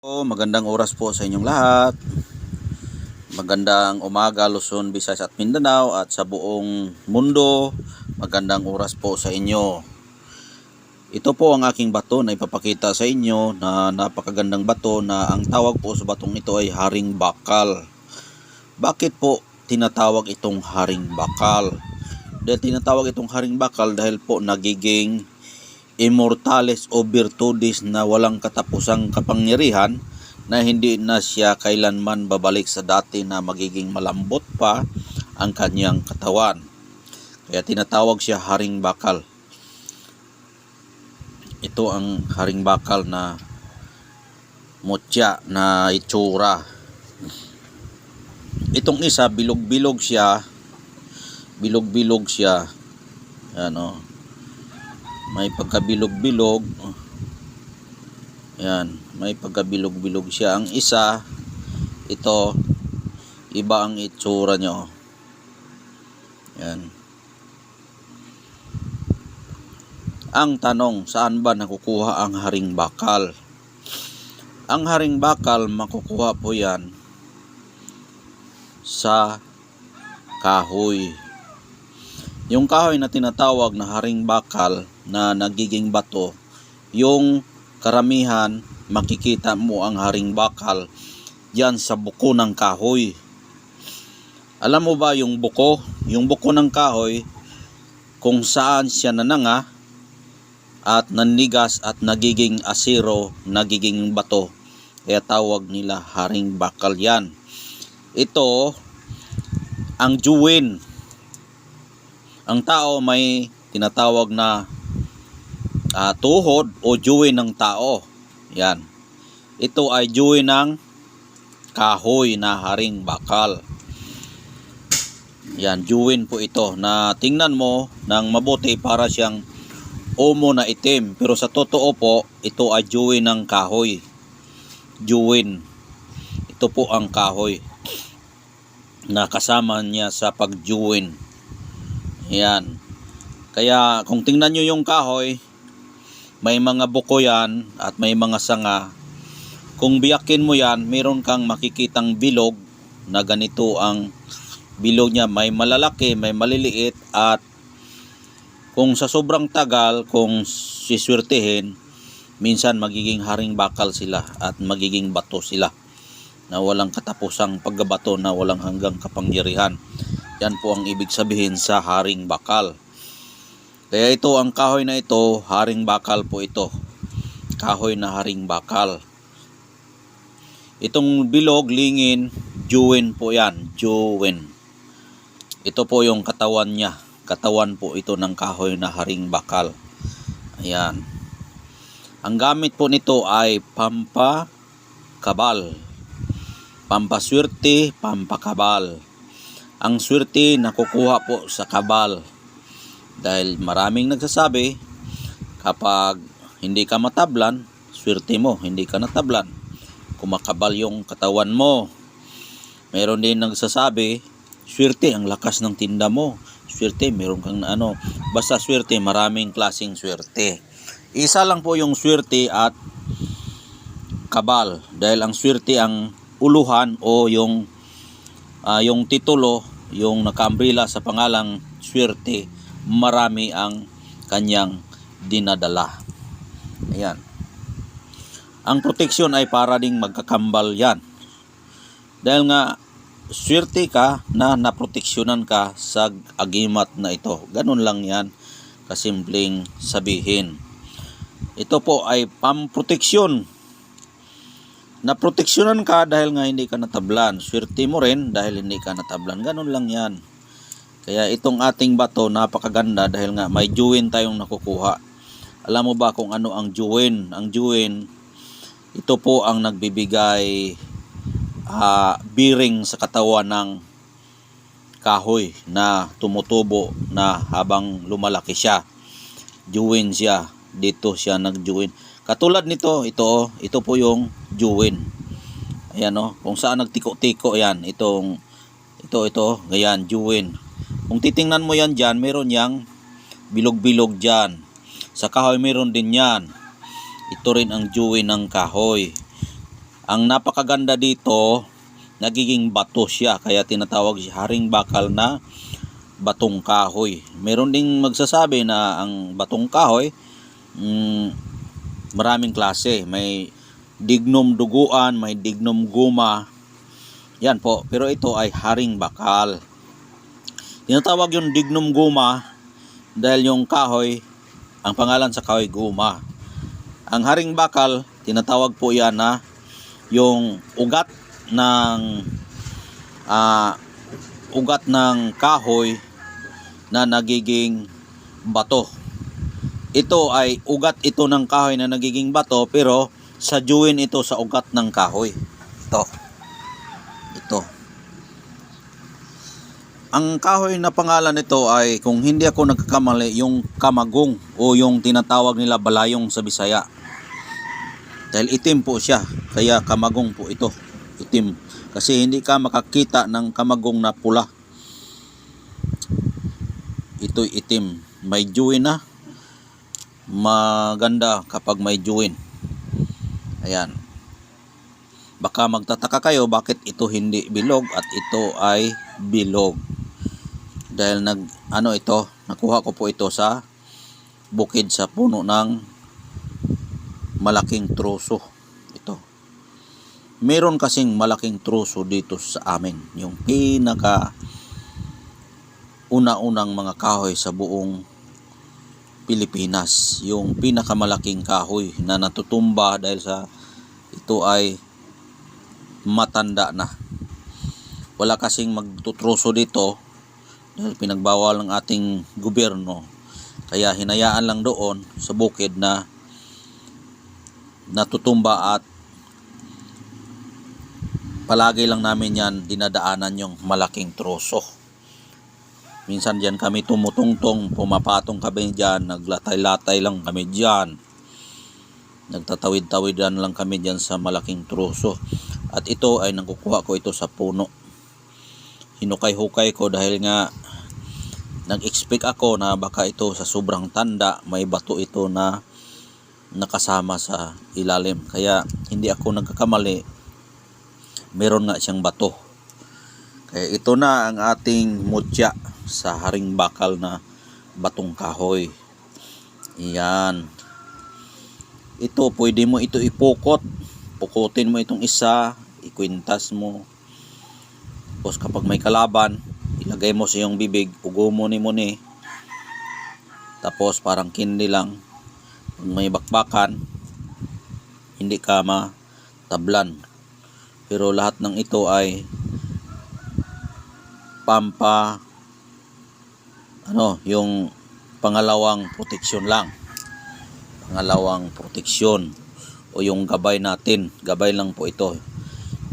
Magandang oras po sa inyong lahat. Magandang umaga Luzon, Visayas at Mindanao at sa buong mundo. Magandang oras po sa inyo. Ito po ang aking bato na ipapakita sa inyo na napakagandang bato na ang tawag po sa batong ito ay haring bakal. Bakit po tinatawag itong haring bakal? Dahil tinatawag itong haring bakal dahil po nagiging immortales o virtudes na walang katapusang kapangyarihan na hindi na siya kailanman babalik sa dati na magiging malambot pa ang kanyang katawan. Kaya tinatawag siya haring bakal. Ito ang haring bakal na mutya na itsura. Itong isa bilog-bilog siya. Bilog-bilog siya. Ano? May pagkabilog-bilog. Yan, may pagkabilog-bilog siya. Ang isa, ito, iba ang itsura nyo. Yan. Ang tanong, saan ba nakukuha ang haring bakal? Ang haring bakal, makukuha po yan sa kahoy. Yung kahoy na tinatawag na haring bakal na nagiging bato, yung karamihan makikita mo ang haring bakal yan sa buko ng kahoy. Alam mo ba yung buko? Yung buko ng kahoy kung saan siya nananga at nanigas at nagiging asiro, nagiging bato. Kaya tawag nila haring bakal yan. Ito ang juwin. Ang tao may tinatawag na tuhod o juwin ng tao. Yan. Ito ay juwin ng kahoy na haring bakal. Yan, juwin po ito na tingnan mo ng mabuti para siyang omo na itim. Pero sa totoo po, ito ay juwin ng kahoy. Juwin. Ito po ang kahoy na kasama niya sa pagjuwin. Yan. Kaya kung tingnan nyo yung kahoy, may mga buko yan at may mga sanga. Kung biyakin mo yan, meron kang makikitang bilog na ganito ang bilog niya. May malalaki, may maliliit at kung sa sobrang tagal, kung siswertehin, minsan magiging haring bakal sila at magiging bato sila na walang katapusang paggabato, na walang hanggang kapangyarihan. Yan po ang ibig sabihin sa haring bakal. Kaya ito, ang kahoy na ito, haring bakal po ito. Kahoy na haring bakal. Itong bilog, lingin, juwin po yan. Juwin. Ito po yung katawan niya. Katawan po ito ng kahoy na haring bakal. Ayan. Ang gamit po nito ay pampakabal. Pampaswerte, pampakabal. Ang swerte nakukuha po sa kabal. Dahil maraming nagsasabi, kapag hindi ka matablan, swerte mo, hindi ka natablan. Kumakabal yung katawan mo. Meron din nagsasabi, swerte, ang lakas ng tinda mo. Swerte, meron kang basta swerte, maraming klaseng swerte. Isa lang po yung swerte at kabal. Dahil ang swerte ang uluhan o yung titulo, yung naka-umbrella sa pangalang swerte, marami ang kanyang dinadala. Ayan. Ang proteksyon ay para ding magkakambal yan. Dahil nga, swerte ka na naproteksyonan ka sa agimat na ito. Ganun lang yan, kasimpleng sabihin. Ito po ay pamproteksyon. Naproteksyonan ka dahil nga hindi ka natablan. Swerte mo rin dahil hindi ka natablan. Ganun lang yan. Kaya itong ating bato napakaganda dahil nga may juwin tayong nakukuha. Alam mo ba kung ano ang juwin? Ang juwin, ito po ang nagbibigay bearing sa katawan ng kahoy na tumutubo na habang lumalaki siya. Juwin siya. Dito siya nagjuwin. Katulad nito, ito po yung juwin. Ayan kung saan nagtiko-tiko yan. Ito, ganyan, juwin. Kung titingnan mo yan dyan, meron yang bilog-bilog dyan. Sa kahoy meron din yan. Ito rin ang juwin ng kahoy. Ang napakaganda dito, nagiging bato siya, kaya tinatawag siya haring bakal na batong kahoy. Meron ding magsasabi na ang batong kahoy, maraming klase. May dignum duguan, may dignum guma. Yan po, pero ito ay haring bakal. Tinatawag yung dignum guma dahil yung kahoy, ang pangalan sa kahoy guma. Ang haring bakal, tinatawag po yan na yung ugat ng kahoy na nagiging bato. Ito ay ugat ito ng kahoy na nagiging bato, pero sadyuin ito sa ugat ng kahoy. Ito. Ang kahoy na pangalan nito ay, kung hindi ako nagkakamali, yung kamagong o yung tinatawag nila balayong sa Bisaya. Dahil itim po siya, kaya kamagong po ito. Itim. Kasi hindi ka makakita ng kamagong na pula. Ito'y itim. May juwin na. Maganda kapag may juwin. Ayan. Baka magtataka kayo bakit ito hindi bilog at ito ay bilog. Dahil nakuha ko po ito sa bukid sa puno ng malaking troso. Ito. Meron kasing malaking troso dito sa amin. Yung pinaka una-unang mga kahoy sa buong Pilipinas. Yung pinakamalaking kahoy na natutumba dahil sa ito ay matanda na. Wala kasing magtutroso dito dahil pinagbawal ng ating gobyerno. Kaya hinayaan lang doon sa bukid na natutumba at palagi lang namin yan dinadaanan yung malaking troso. Minsan diyan kami tumutungtong, pumapatong kami diyan, naglatay-latay lang kami diyan. Nagtatawid-tawidan lang kami diyan sa malaking troso. At ito ay nakukuha ko ito sa puno. Hinukay-hukay ko dahil nga nag-expect ako na baka ito sa sobrang tanda may bato ito na nakasama sa ilalim. Kaya hindi ako nagkakamali, meron nga siyang bato. Kaya ito na ang ating mutya sa haring bakal na batong kahoy. Yan. Ito, pwede mo ito ipukot. Pukutin mo itong isa, ikwintas mo. Tapos kapag may kalaban, ilagay mo sa iyong bibig, ugo mo ni. Tapos parang kindi lang. Pag may bakbakan, hindi ka matablan. Pero lahat ng ito ay yung pangalawang proteksyon lang. Pangalawang proteksyon o yung gabay natin. Gabay lang po ito.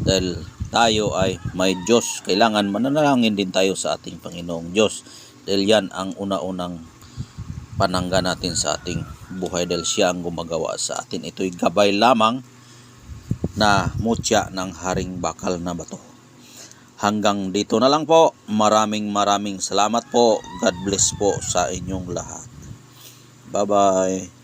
Dahil tayo ay may Diyos. Kailangan mananalangin din tayo sa ating Panginoong Diyos. Dahil yan ang una-unang panangga natin sa ating buhay. Dahil siya ang gumagawa sa atin. Ito'y gabay lamang na mutya ng haring bakal na bato. Hanggang dito na lang po. Maraming salamat po. God bless po sa inyong lahat. Bye-bye.